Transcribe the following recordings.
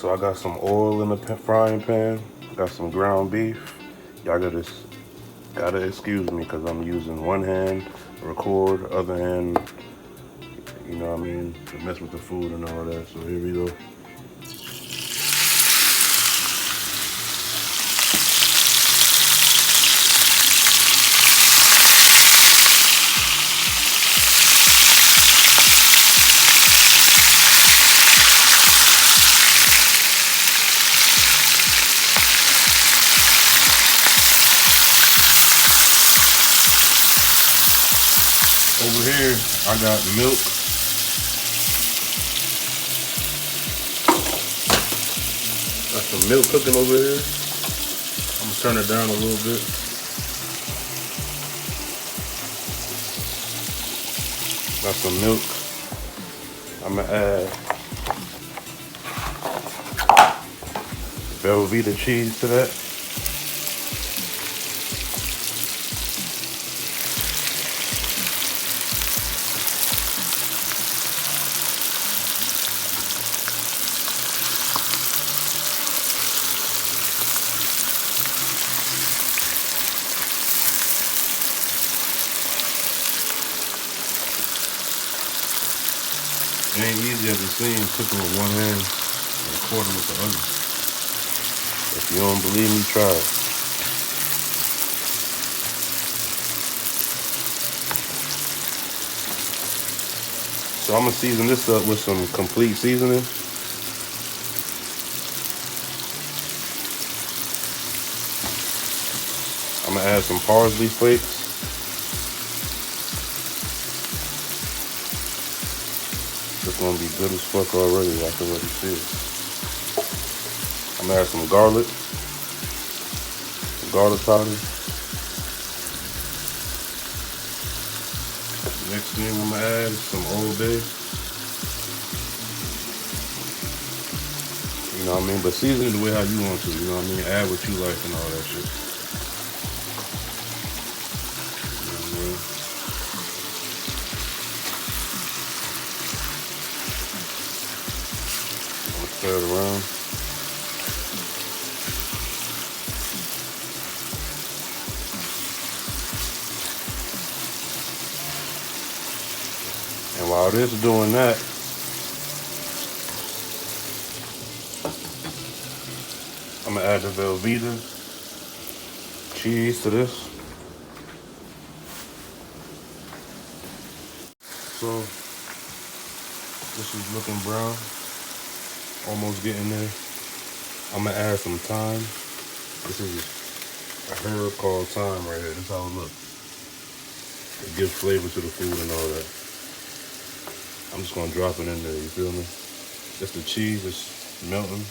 So I got some oil in the frying pan. Got some ground beef. Y'all gotta excuse me because I'm using one hand to record, other hand, you know what I mean, to mess with the food and all that. So here we go. Over here, I got milk. Got some milk cooking over here. I'm gonna turn it down a little bit. Got some milk. I'm gonna add Velveeta cheese to that. It ain't easy as it seems cooking with one hand and recording with the other. If you don't believe me, try it. So I'm gonna season this up with some complete seasoning. I'm gonna add some parsley flakes. It's gonna be good as fuck already. I can already see it. I'm gonna add some garlic powder. Next thing I'm gonna add is some Old Bay. You know what I mean? But season it the way how you want to. You know what I mean? Add what you like and all that shit. You know what I mean? I'm gonna stir it around. And while this is doing that, I'm gonna add the Velveeta cheese to this. So this is looking brown, almost getting there. I'm gonna add some thyme. This is a herb called thyme right here. This is how it looks. It gives flavor to the food and all that. I'm just gonna drop it in there, you feel me? That's the cheese, it's melting,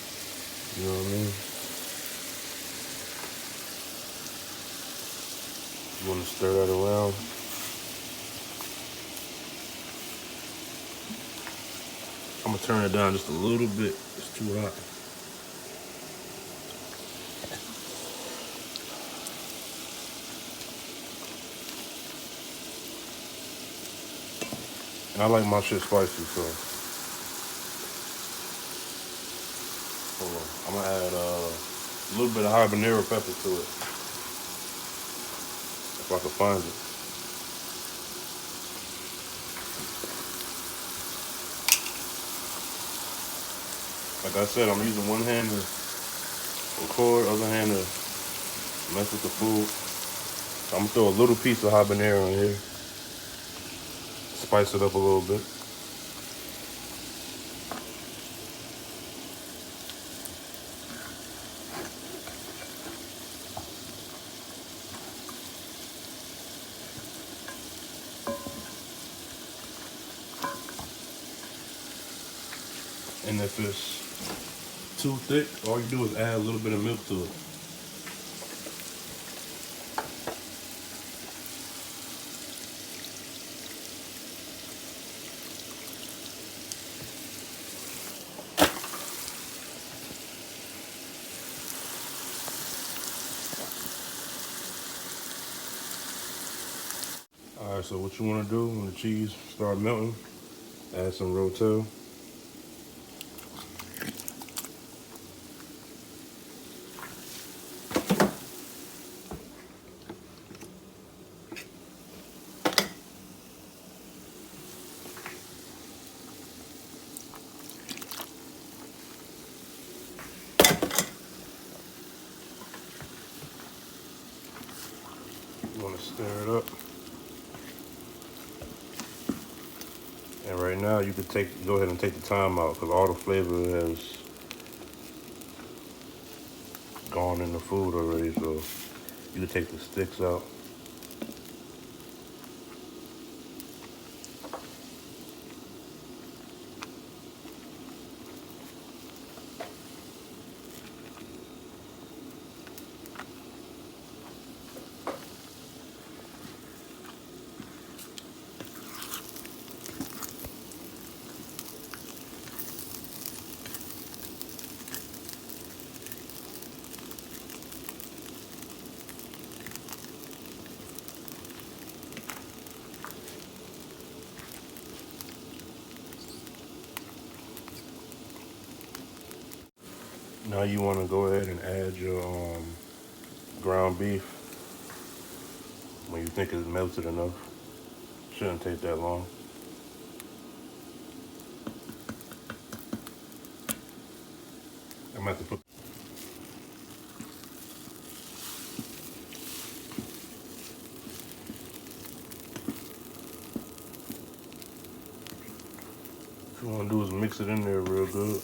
you know what I mean? You wanna stir that around. I'm gonna turn it down just a little bit, it's too hot. I like my shit spicy, so. Hold on. I'm gonna add a little bit of habanero pepper to it. If I can find it. Like I said, I'm using one hand to record, other hand to mess with the food. So I'm gonna throw a little piece of habanero in here. Spice it up a little bit. And if it's too thick, all you do is add a little bit of milk to it. Alright, so what you want to do when the cheese start melting, add some Rotel. it up. And right now you could go ahead and take the time out because all the flavor has gone in the food already, so you can take the sticks out. Now you want to go ahead and add your ground beef when you think it's melted enough. Shouldn't take that long. I'm gonna have to put. What you want to do is mix it in there real good.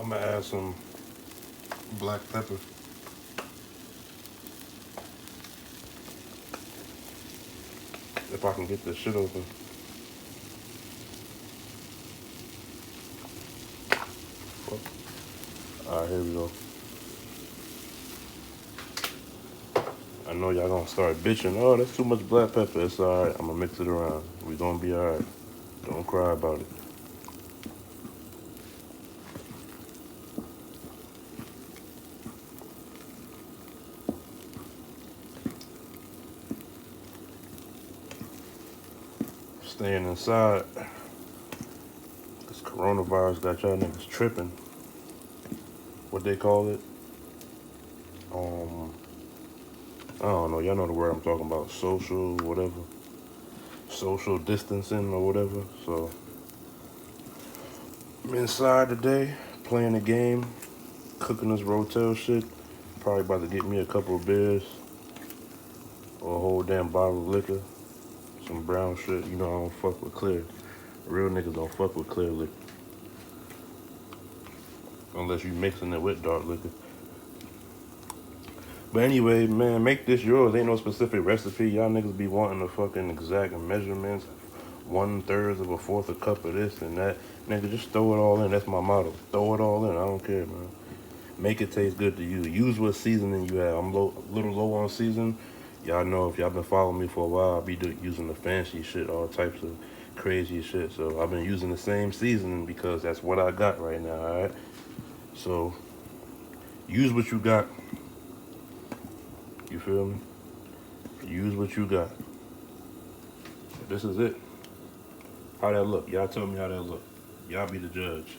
I'm gonna add some black pepper. If I can get this shit open. Alright, here we go. I know y'all gonna start bitching. Oh, that's too much black pepper. It's alright. I'm gonna mix it around. We gonna be alright. Don't cry about it. Staying inside. This coronavirus got y'all niggas tripping. What they call it? I don't know. Y'all know the word I'm talking about. Social, whatever. Social distancing or whatever. So I'm inside today, playing the game, cooking this Rotel shit. Probably about to get me a couple of beers or a whole damn bottle of liquor. Some brown shit. You know I don't fuck with clear. Real niggas don't fuck with clear liquor. Unless you mixing it with dark liquor. But anyway, man, make this yours. Ain't no specific recipe. Y'all niggas be wanting the fucking exact measurements. 1/3 of a fourth a cup of this and that. Nigga, just throw it all in. That's my motto. Throw it all in. I don't care, man. Make it taste good to you. Use what seasoning you have. I'm a little low on season. Y'all know if y'all been following me for a while, I'll be using the fancy shit, all types of crazy shit. So I've been using the same seasoning because that's what I got right now, all right? So use what you got. You feel me? Use what you got. This is it. How that look? Y'all tell me how that look. Y'all be the judge.